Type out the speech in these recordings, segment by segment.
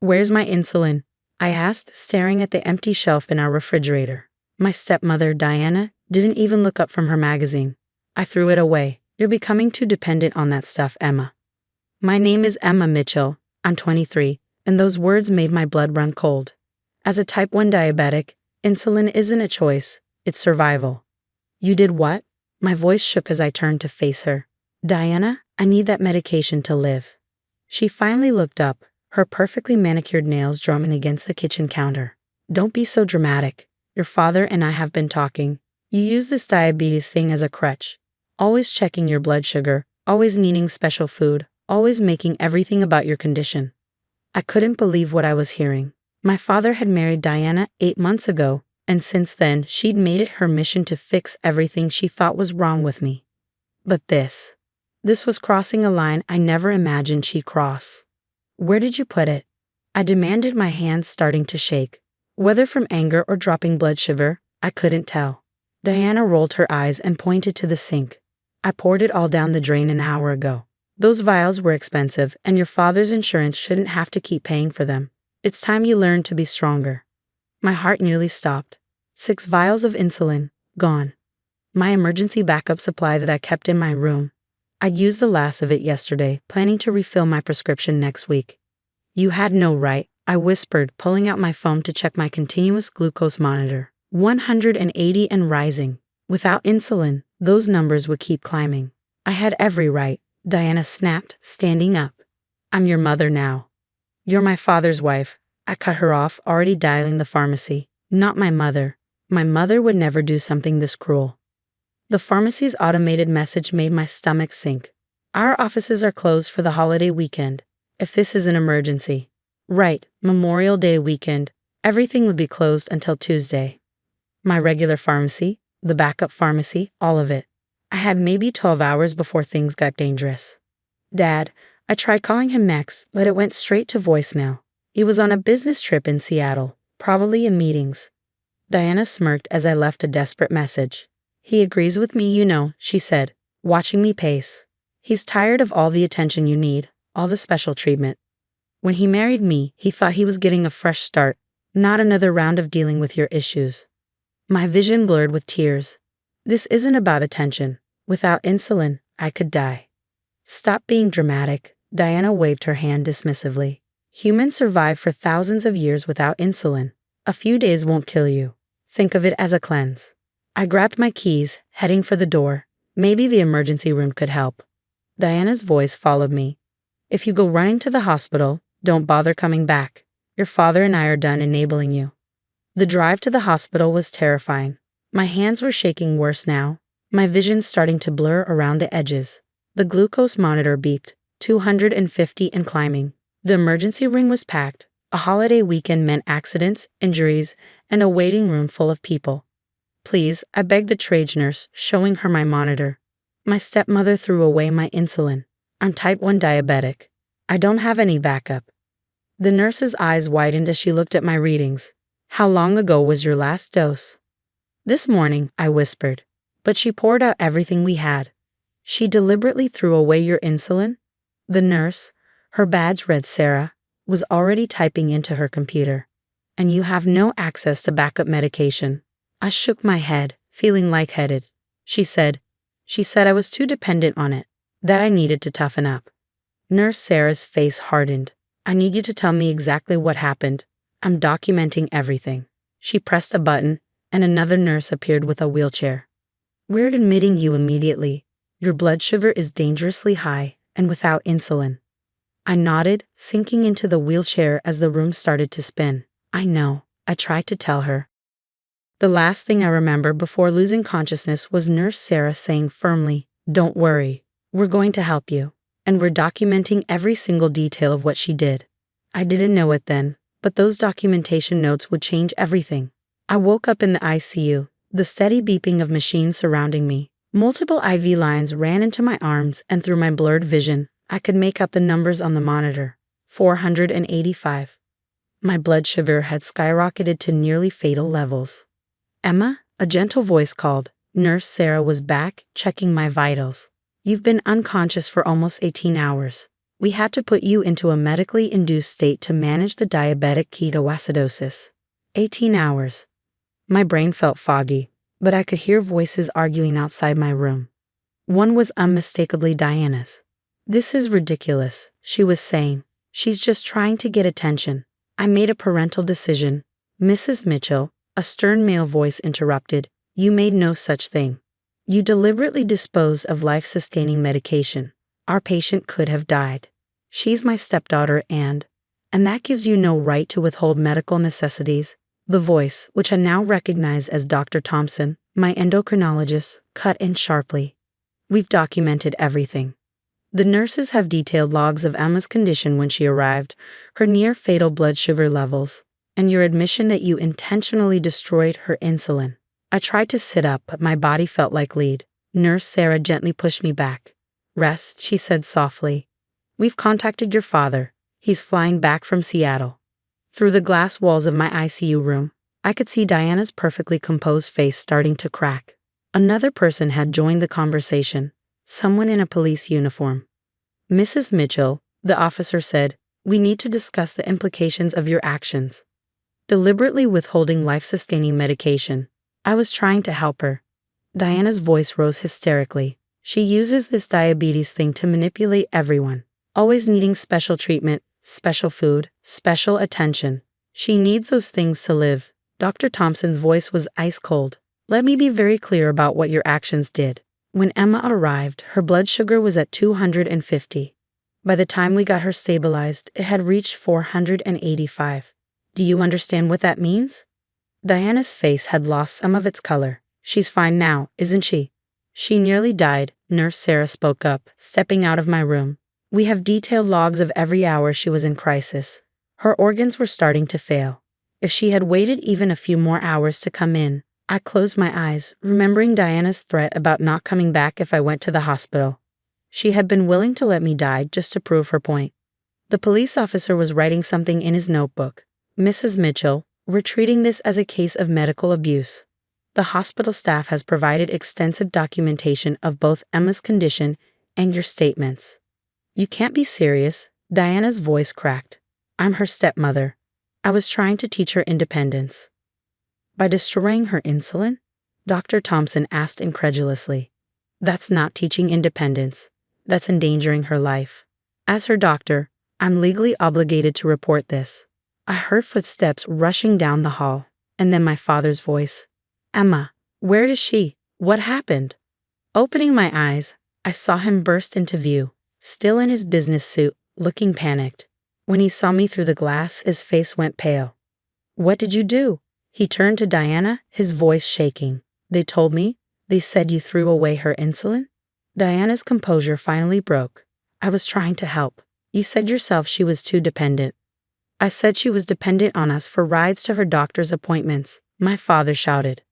Where's my insulin? I asked, staring at the empty shelf in our refrigerator. My stepmother, Diana, didn't even look up from her magazine. I threw it away. You're becoming too dependent on that stuff, Emma. My name is Emma Mitchell. I'm 23, and those words made my blood run cold. As a type 1 diabetic, insulin isn't a choice, it's survival. You did what? My voice shook as I turned to face her. Diana, I need that medication to live. She finally looked up, her perfectly manicured nails drumming against the kitchen counter. Don't be so dramatic. Your father and I have been talking. You use this diabetes thing as a crutch. Always checking your blood sugar, always needing special food, always making everything about your condition. I couldn't believe what I was hearing. My father had married Diana 8 months ago, and since then she'd made it her mission to fix everything she thought was wrong with me. But this was crossing a line I never imagined she'd cross. Where did you put it? I demanded, my hands starting to shake. Whether from anger or dropping blood sugar, I couldn't tell. Diana rolled her eyes and pointed to the sink. I poured it all down the drain an hour ago. Those vials were expensive, and your father's insurance shouldn't have to keep paying for them. It's time you learned to be stronger. My heart nearly stopped. 6 vials of insulin, gone. My emergency backup supply that I kept in my room. I'd used the last of it yesterday, planning to refill my prescription next week. You had no right, I whispered, pulling out my phone to check my continuous glucose monitor. 180 and rising. Without insulin, those numbers would keep climbing. I had every right, Diana snapped, standing up. I'm your mother now. You're my father's wife. I cut her off, already dialing the pharmacy. Not my mother. My mother would never do something this cruel. The pharmacy's automated message made my stomach sink. Our offices are closed for the holiday weekend. If this is an emergency. Right, Memorial Day weekend. Everything would be closed until Tuesday. My regular pharmacy, the backup pharmacy, all of it. I had maybe 12 hours before things got dangerous. Dad, I tried calling him next, but it went straight to voicemail. He was on a business trip in Seattle, probably in meetings. Diana smirked as I left a desperate message. He agrees with me, you know, she said, watching me pace. He's tired of all the attention you need, all the special treatment. When he married me, he thought he was getting a fresh start, not another round of dealing with your issues. My vision blurred with tears. This isn't about attention. Without insulin, I could die. Stop being dramatic, Diana waved her hand dismissively. Humans survive for thousands of years without insulin. A few days won't kill you. Think of it as a cleanse. I grabbed my keys, heading for the door. Maybe the emergency room could help. Diana's voice followed me. If you go running to the hospital, don't bother coming back. Your father and I are done enabling you. The drive to the hospital was terrifying. My hands were shaking worse now, my vision starting to blur around the edges. The glucose monitor beeped, 250 and climbing. The emergency room was packed. A holiday weekend meant accidents, injuries, and a waiting room full of people. Please, I begged the triage nurse, showing her my monitor. My stepmother threw away my insulin. I'm type 1 diabetic. I don't have any backup. The nurse's eyes widened as she looked at my readings. How long ago was your last dose? This morning, I whispered. But she poured out everything we had. She deliberately threw away your insulin? The nurse, her badge read Sarah, was already typing into her computer. And you have no access to backup medication. I shook my head, feeling lightheaded. She said I was too dependent on it, that I needed to toughen up. Nurse Sarah's face hardened. I need you to tell me exactly what happened. I'm documenting everything. She pressed a button, and another nurse appeared with a wheelchair. We're admitting you immediately. Your blood sugar is dangerously high and without insulin. I nodded, sinking into the wheelchair as the room started to spin. I know, I tried to tell her. The last thing I remember before losing consciousness was Nurse Sarah saying firmly, "Don't worry, we're going to help you." And we're documenting every single detail of what she did. I didn't know it then, but those documentation notes would change everything. I woke up in the ICU, the steady beeping of machines surrounding me. Multiple IV lines ran into my arms, and through my blurred vision, I could make out the numbers on the monitor. 485. My blood sugar had skyrocketed to nearly fatal levels. Emma, a gentle voice called. Nurse Sarah was back, checking my vitals. You've been unconscious for almost 18 hours. We had to put you into a medically induced state to manage the diabetic ketoacidosis. 18 hours. My brain felt foggy, but I could hear voices arguing outside my room. One was unmistakably Diana's. "This is ridiculous," she was saying. "She's just trying to get attention." I made a parental decision. "Mrs. Mitchell," a stern male voice interrupted, "you made no such thing. You deliberately disposed of life-sustaining medication. Our patient could have died. She's my stepdaughter and that gives you no right to withhold medical necessities." The voice, which I now recognize as Dr. Thompson, my endocrinologist, cut in sharply. "We've documented everything. The nurses have detailed logs of Emma's condition when she arrived, her near-fatal blood sugar levels, and your admission that you intentionally destroyed her insulin." I tried to sit up, but my body felt like lead. Nurse Sarah gently pushed me back. "Rest," she said softly. "We've contacted your father. He's flying back from Seattle." Through the glass walls of my ICU room, I could see Diana's perfectly composed face starting to crack. Another person had joined the conversation, someone in a police uniform. "Mrs. Mitchell," the officer said, "we need to discuss the implications of your actions." Deliberately withholding life-sustaining medication. I was trying to help her. Diana's voice rose hysterically. "She uses this diabetes thing to manipulate everyone, always needing special treatment, special food, special attention. She needs those things to live." Dr. Thompson's voice was ice cold. "Let me be very clear about what your actions did. When Emma arrived, her blood sugar was at 250. By the time we got her stabilized, it had reached 485. Do you understand what that means?" Diana's face had lost some of its color. "She's fine now, isn't she?" "She nearly died," Nurse Sarah spoke up, stepping out of my room. "We have detailed logs of every hour she was in crisis. Her organs were starting to fail. If she had waited even a few more hours to come in." I closed my eyes, remembering Diana's threat about not coming back if I went to the hospital. She had been willing to let me die just to prove her point. The police officer was writing something in his notebook. "Mrs. Mitchell, we're treating this as a case of medical abuse. The hospital staff has provided extensive documentation of both Emma's condition and your statements." "You can't be serious." Diana's voice cracked. "I'm her stepmother. I was trying to teach her independence." "By destroying her insulin?" Dr. Thompson asked incredulously. "That's not teaching independence. That's endangering her life. As her doctor, I'm legally obligated to report this." I heard footsteps rushing down the hall, and then my father's voice. "Emma, where is she? What happened?" Opening my eyes, I saw him burst into view, still in his business suit, looking panicked. When he saw me through the glass, his face went pale. "What did you do?" He turned to Diana, his voice shaking. "They told me. They said you threw away her insulin?" Diana's composure finally broke. "I was trying to help. You said yourself she was too dependent." "I said she was dependent on us for rides to her doctor's appointments," my father shouted.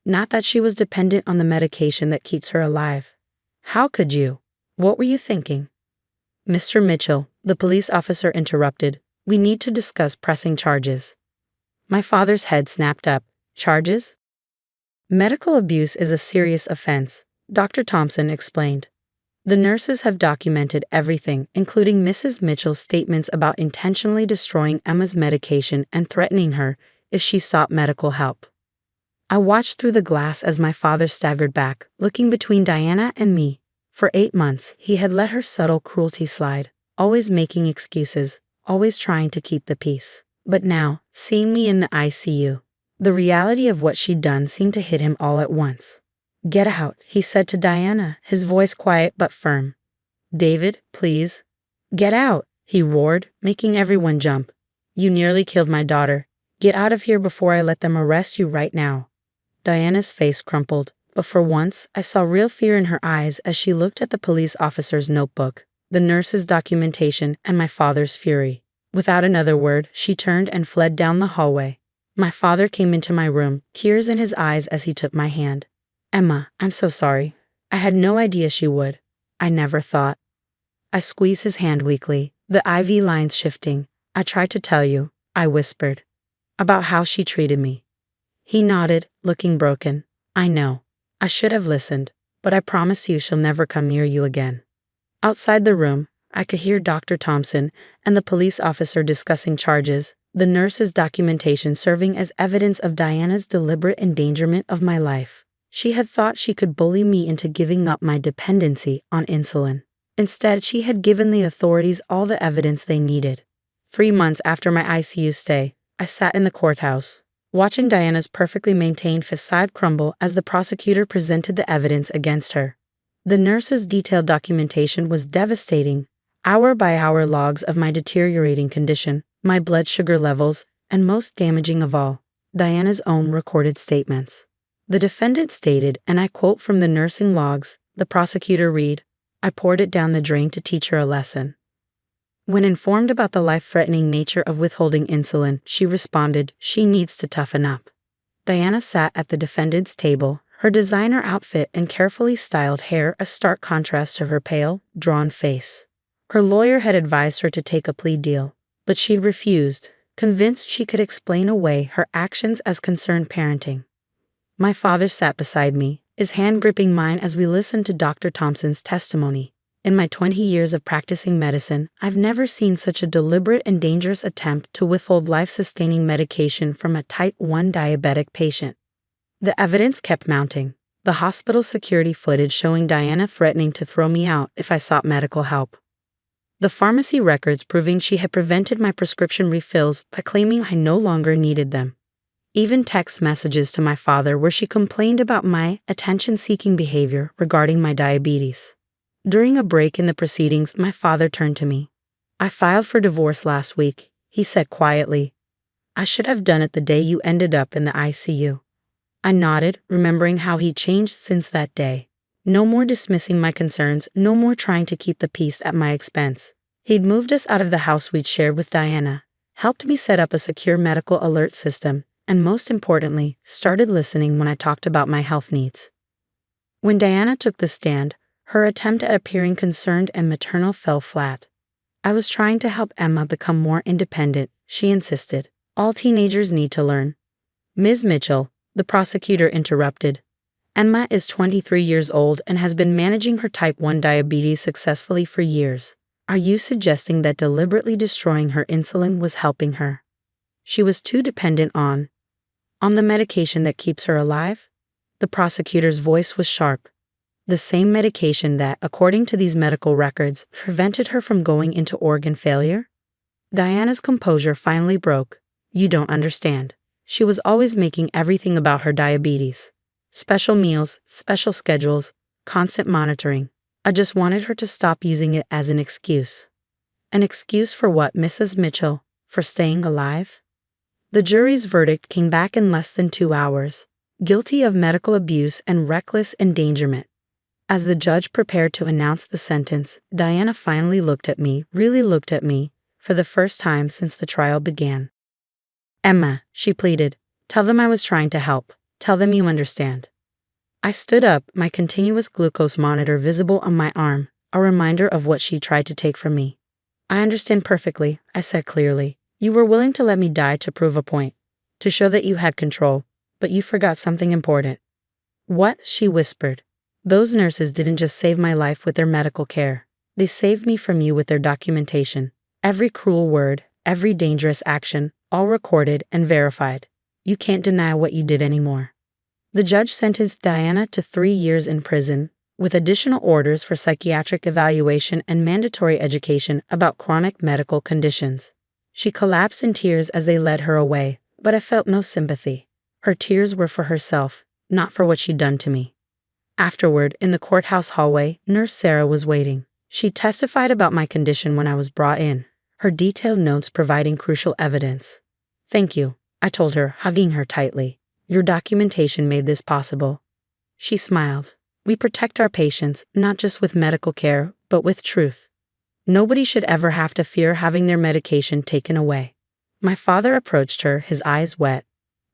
"Not that she was dependent on the medication that keeps her alive." "How could you? What were you thinking?" "Mr. Mitchell," the police officer interrupted, "we need to discuss pressing charges." My father's head snapped up. "Charges?" "Medical abuse is a serious offense," Dr. Thompson explained. "The nurses have documented everything, including Mrs. Mitchell's statements about intentionally destroying Emma's medication and threatening her if she sought medical help." I watched through the glass as my father staggered back, looking between Diana and me. For 8 months, he had let her subtle cruelty slide, always making excuses, always trying to keep the peace. But now, seeing me in the ICU, the reality of what she'd done seemed to hit him all at once. "Get out," he said to Diana, his voice quiet but firm. "David, please." "Get out," he roared, making everyone jump. "You nearly killed my daughter. Get out of here before I let them arrest you right now." Diana's face crumpled, but for once I saw real fear in her eyes as she looked at the police officer's notebook, the nurse's documentation, and my father's fury. Without another word, she turned and fled down the hallway. My father came into my room, tears in his eyes as he took my hand. "Emma, I'm so sorry. I had no idea she would. I never thought." I squeezed his hand weakly, the IV lines shifting. "I tried to tell you," I whispered, "about how she treated me." He nodded, looking broken. "I know. I should have listened, but I promise you she'll never come near you again." Outside the room, I could hear Dr. Thompson and the police officer discussing charges, the nurse's documentation serving as evidence of Diana's deliberate endangerment of my life. She had thought she could bully me into giving up my dependency on insulin. Instead, she had given the authorities all the evidence they needed. 3 months after my ICU stay, I sat in the courthouse, watching Diana's perfectly maintained facade crumble as the prosecutor presented the evidence against her. The nurse's detailed documentation was devastating, hour-by-hour logs of my deteriorating condition, my blood sugar levels, and most damaging of all, Diana's own recorded statements. The defendant stated, and I quote from the nursing logs, the prosecutor read, "I poured it down the drain to teach her a lesson." When informed about the life-threatening nature of withholding insulin, she responded, "She needs to toughen up." Diana sat at the defendant's table, her designer outfit and carefully styled hair a stark contrast to her pale, drawn face. Her lawyer had advised her to take a plea deal, but she refused, convinced she could explain away her actions as concerned parenting. My father sat beside me, his hand gripping mine as we listened to Dr. Thompson's testimony. In my 20 years of practicing medicine, I've never seen such a deliberate and dangerous attempt to withhold life-sustaining medication from a type 1 diabetic patient. The evidence kept mounting. The hospital security footage showing Diana threatening to throw me out if I sought medical help. The pharmacy records proving she had prevented my prescription refills by claiming I no longer needed them. Even text messages to my father where she complained about my attention-seeking behavior regarding my diabetes. During a break in the proceedings, my father turned to me. "I filed for divorce last week," he said quietly. "I should have done it the day you ended up in the ICU." I nodded, remembering how he changed since that day. No more dismissing my concerns, no more trying to keep the peace at my expense. He'd moved us out of the house we'd shared with Diana, helped me set up a secure medical alert system, and most importantly, started listening when I talked about my health needs. When Diana took the stand, her attempt at appearing concerned and maternal fell flat. "I was trying to help Emma become more independent," she insisted. "All teenagers need to learn." "Ms. Mitchell," the prosecutor interrupted, "Emma is 23 years old and has been managing her type 1 diabetes successfully for years. Are you suggesting that deliberately destroying her insulin was helping her? She was too dependent on the medication that keeps her alive?" The prosecutor's voice was sharp. "The same medication that, according to these medical records, prevented her from going into organ failure?" Diana's composure finally broke. "You don't understand. She was always making everything about her diabetes. Special meals, special schedules, constant monitoring. I just wanted her to stop using it as an excuse." "An excuse for what, Mrs. Mitchell? For staying alive?" The jury's verdict came back in less than 2 hours. Guilty of medical abuse and reckless endangerment. As the judge prepared to announce the sentence, Diana finally looked at me, really looked at me, for the first time since the trial began. "Emma," she pleaded, "tell them I was trying to help. Tell them you understand." I stood up, my continuous glucose monitor visible on my arm, a reminder of what she tried to take from me. "I understand perfectly," I said clearly. "You were willing to let me die to prove a point, to show that you had control, but you forgot something important." "What?" she whispered. "Those nurses didn't just save my life with their medical care. They saved me from you with their documentation. Every cruel word, every dangerous action, all recorded and verified. You can't deny what you did anymore." The judge sentenced Diana to 3 years in prison, with additional orders for psychiatric evaluation and mandatory education about chronic medical conditions. She collapsed in tears as they led her away, but I felt no sympathy. Her tears were for herself, not for what she'd done to me. Afterward, in the courthouse hallway, Nurse Sarah was waiting. She testified about my condition when I was brought in, her detailed notes providing crucial evidence. "Thank you," I told her, hugging her tightly. "Your documentation made this possible." She smiled. "We protect our patients, not just with medical care, but with truth. Nobody should ever have to fear having their medication taken away." My father approached her, his eyes wet.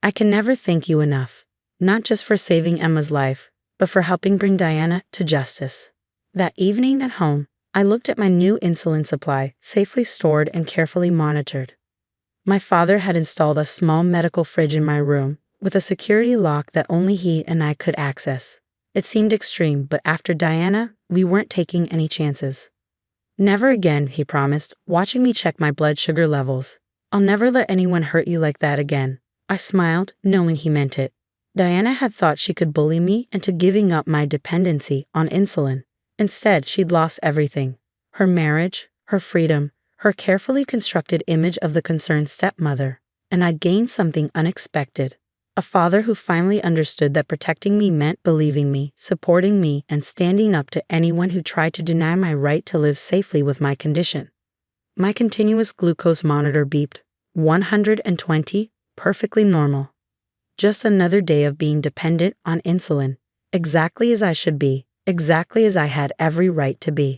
"I can never thank you enough, not just for saving Emma's life, but for helping bring Diana to justice." That evening at home, I looked at my new insulin supply, safely stored and carefully monitored. My father had installed a small medical fridge in my room, with a security lock that only he and I could access. It seemed extreme, but after Diana, we weren't taking any chances. Never again, he promised, watching me check my blood sugar levels. I'll never let anyone hurt you like that again. I smiled, knowing he meant it. Diana had thought she could bully me into giving up my dependency on insulin. Instead, she'd lost everything. Her marriage, her freedom, her carefully constructed image of the concerned stepmother. And I'd gained something unexpected. A father who finally understood that protecting me meant believing me, supporting me, and standing up to anyone who tried to deny my right to live safely with my condition. My continuous glucose monitor beeped. 120, perfectly normal. Just another day of being dependent on insulin. Exactly as I should be, exactly as I had every right to be.